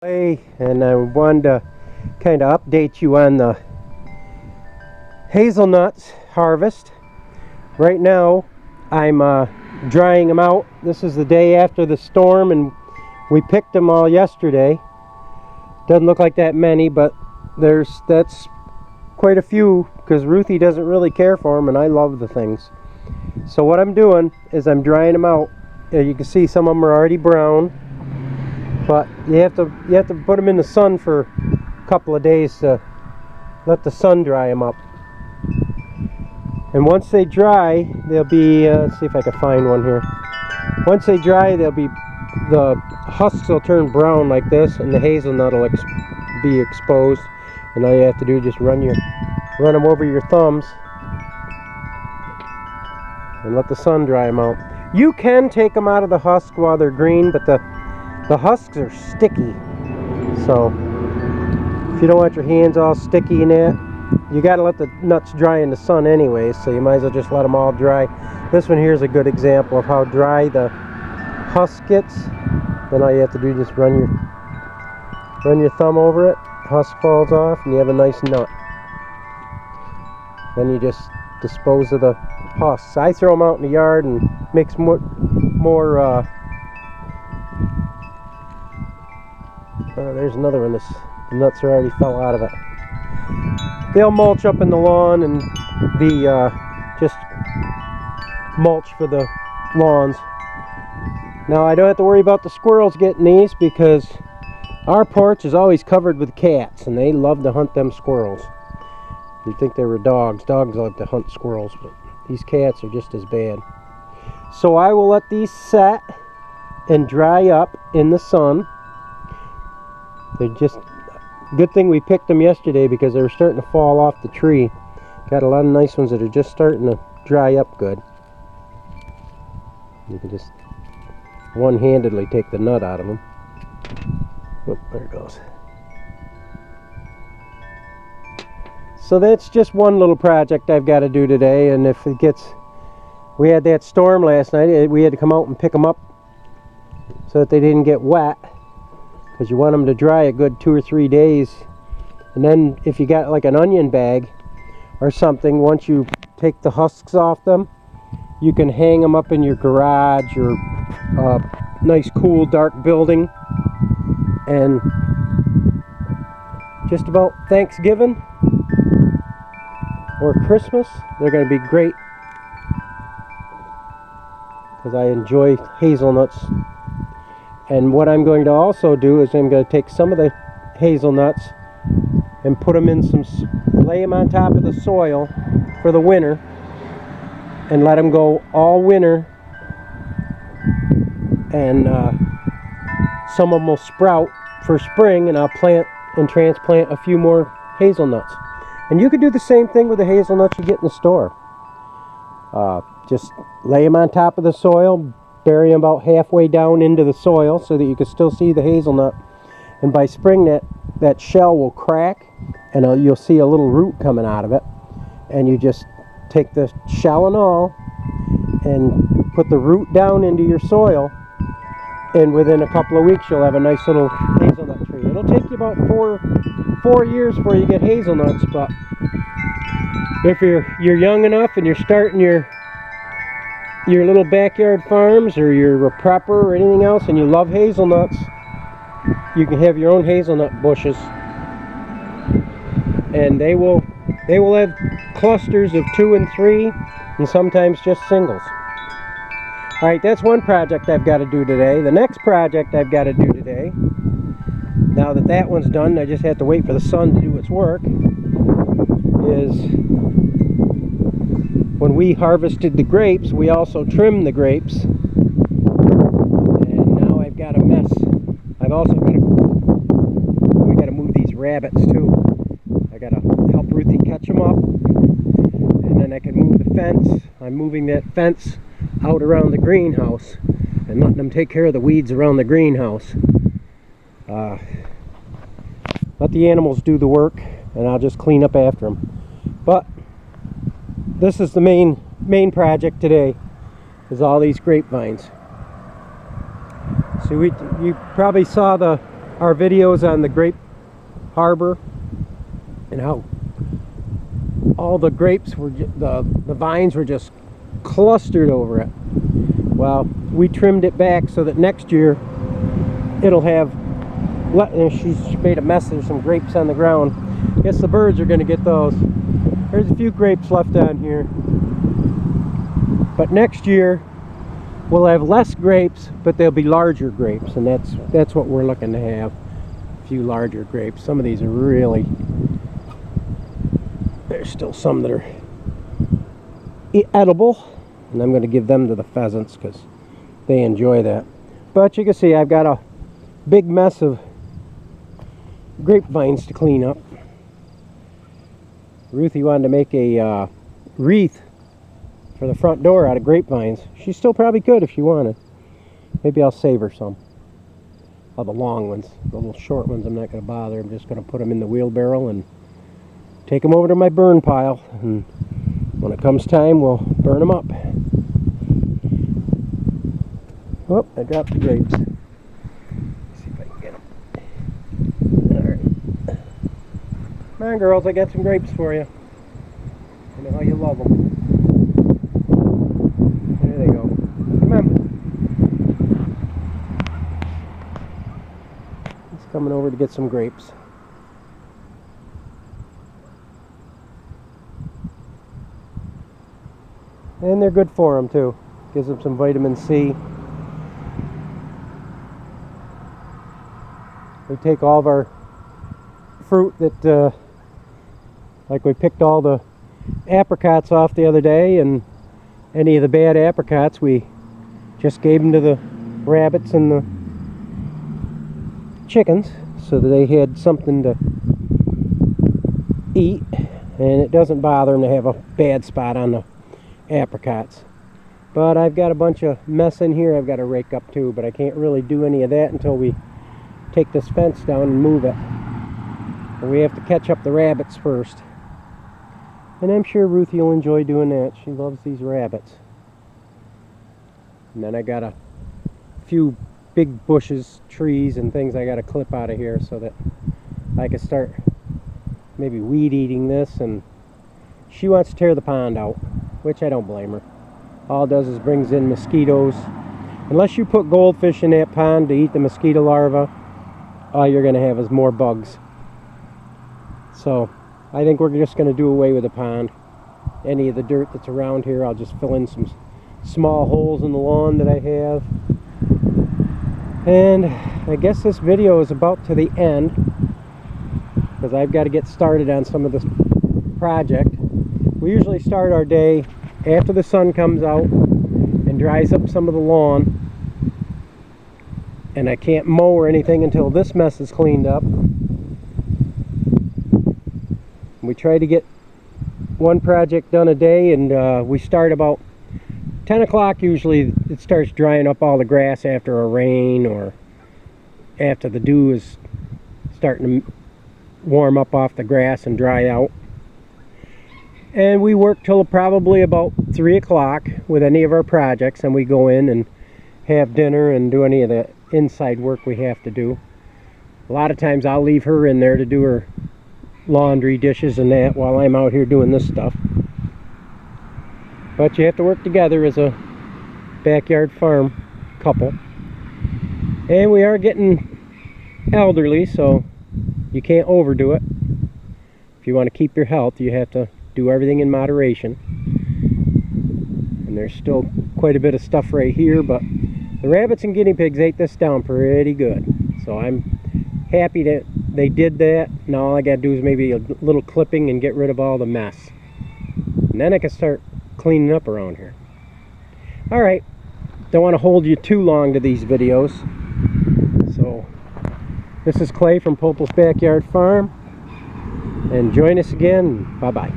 And I wanted to kind of update you on the hazelnuts harvest. Right now I'm drying them out. This is the day after the storm and we picked them all yesterday. Doesn't look like that many, but that's quite a few because Ruthie doesn't really care for them and I love the things. So what I'm doing is I'm drying them out. You can see some of them are already brown. But you have to put them in the sun for a couple of days to let the sun dry them up. And once they dry, they'll be, let's see if I can find one here. Once they dry, the husks will turn brown like this, and the hazelnut will be exposed. And all you have to do is just run them over your thumbs and let the sun dry them out. You can take them out of the husk while they're green, but the husks are sticky, so if you don't want your hands all sticky in that, you got to let the nuts dry in the sun anyway, so you might as well just let them all dry. This one here is a good example of how dry the husk gets. Then all you have to do is just run your thumb over it, husk falls off, and you have a nice nut. Then you just dispose of the husks. I throw them out in the yard and mix more there's another one. The nuts are already fell out of it. They'll mulch up in the lawn and be just mulch for the lawns. Now I don't have to worry about the squirrels getting these because our porch is always covered with cats and they love to hunt them squirrels. You'd think they were dogs. Dogs love to hunt squirrels, but these cats are just as bad. So I will let these set and dry up in the sun. They're just good thing we picked them yesterday because they were starting to fall off the tree. Got a lot of nice ones that are just starting to dry up good. You can just one-handedly take the nut out of them. Oh, there it goes. So that's just one little project I've got to do today, and if it gets, we had that storm last night, we had to come out and pick them up so that they didn't get wet. Because you want them to dry a good 2 or 3 days, and then if you got like an onion bag or something, once you take the husks off them, you can hang them up in your garage or a nice cool dark building, and just about Thanksgiving or Christmas they're going to be great because I enjoy hazelnuts. And what I'm going to also do is I'm going to take some of the hazelnuts and put them in lay them on top of the soil for the winter and let them go all winter, and some of them will sprout for spring, and I'll plant and transplant a few more hazelnuts. And you could do the same thing with the hazelnuts you get in the store. Just lay them on top of the soil, bury them about halfway down into the soil so that you can still see the hazelnut, and by spring that shell will crack and you'll see a little root coming out of it, and you just take the shell and all and put the root down into your soil, and within a couple of weeks you'll have a nice little hazelnut tree. It'll take you about four years before you get hazelnuts, but if you're young enough and you're starting your little backyard farms, or you're a prepper or anything else and you love hazelnuts, you can have your own hazelnut bushes, and they will have clusters of 2 and 3 and sometimes just singles. Alright, that's one project I've got to do today. The next project I've got to do today, now that one's done, I just have to wait for the sun to do its work, is when we harvested the grapes, we also trimmed the grapes, and now I've got a mess. I've also got we got to move these rabbits too. I got to help Ruthie catch them up, and then I can move the fence. I'm moving that fence out around the greenhouse and letting them take care of the weeds around the greenhouse. Let the animals do the work, and I'll just clean up after them. But this is the main project today, is all these grapevines. So you probably saw the our videos on the grape harbor and how all the grapes were, the vines were just clustered over it. Well, we trimmed it back so that next year it'll have, she's made a mess. There's some grapes on the ground. I guess the birds are going to get those. There's a few grapes left on here. But next year we'll have less grapes, but they'll be larger grapes, and that's what we're looking to have. A few larger grapes. Some of these are really, there's still some that are edible, and I'm going to give them to the pheasants because they enjoy that. But you can see I've got a big mess of grapevines to clean up. Ruthie wanted to make a wreath for the front door out of grapevines. She still probably could if she wanted. Maybe I'll save her some of the long ones. The little short ones I'm not going to bother. I'm just going to put them in the wheelbarrow and take them over to my burn pile, and when it comes time we'll burn them up. Oh, I dropped the grapes. Let's see if I can get them. Alright. Come on, girls, I got some grapes for you. I know how you love them. There they go. Come on. He's coming over to get some grapes. And they're good for them too. Gives them some vitamin C. We take all of our fruit that, like we picked all the apricots off the other day, and any of the bad apricots we just gave them to the rabbits and the chickens so that they had something to eat, and it doesn't bother them to have a bad spot on the apricots. But I've got a bunch of mess in here I've got to rake up too, but I can't really do any of that until we take this fence down and move it. And we have to catch up the rabbits first. And I'm sure Ruthie will enjoy doing that. She loves these rabbits. And then I got a few big bushes, trees, and things I got to clip out of here so that I can start maybe weed eating this. And she wants to tear the pond out, which I don't blame her. All it does is brings in mosquitoes. Unless you put goldfish in that pond to eat the mosquito larvae, all you're going to have is more bugs. So I think we're just going to do away with the pond. Any of the dirt that's around here, I'll just fill in some small holes in the lawn that I have. And I guess this video is about to the end, because I've got to get started on some of this project. We usually start our day after the sun comes out and dries up some of the lawn. And I can't mow or anything until this mess is cleaned up. We try to get one project done a day, and we start about 10 o'clock usually. It starts drying up all the grass after a rain or after the dew is starting to warm up off the grass and dry out. And we work till probably about 3 o'clock with any of our projects, and we go in and have dinner and do any of the inside work we have to do. A lot of times I'll leave her in there to do her laundry, dishes, and that while I'm out here doing this stuff. But you have to work together as a backyard farm couple. And we are getting elderly, so you can't overdo it. If you want to keep your health, you have to do everything in moderation. And there's still quite a bit of stuff right here, but the rabbits and guinea pigs ate this down pretty good. So I'm happy that they did that. Now all I gotta do is maybe a little clipping and get rid of all the mess. And then I can start cleaning up around here. Alright, don't want to hold you too long to these videos. So, this is Clay from Popel's Backyard Farm. And join us again. Bye-bye.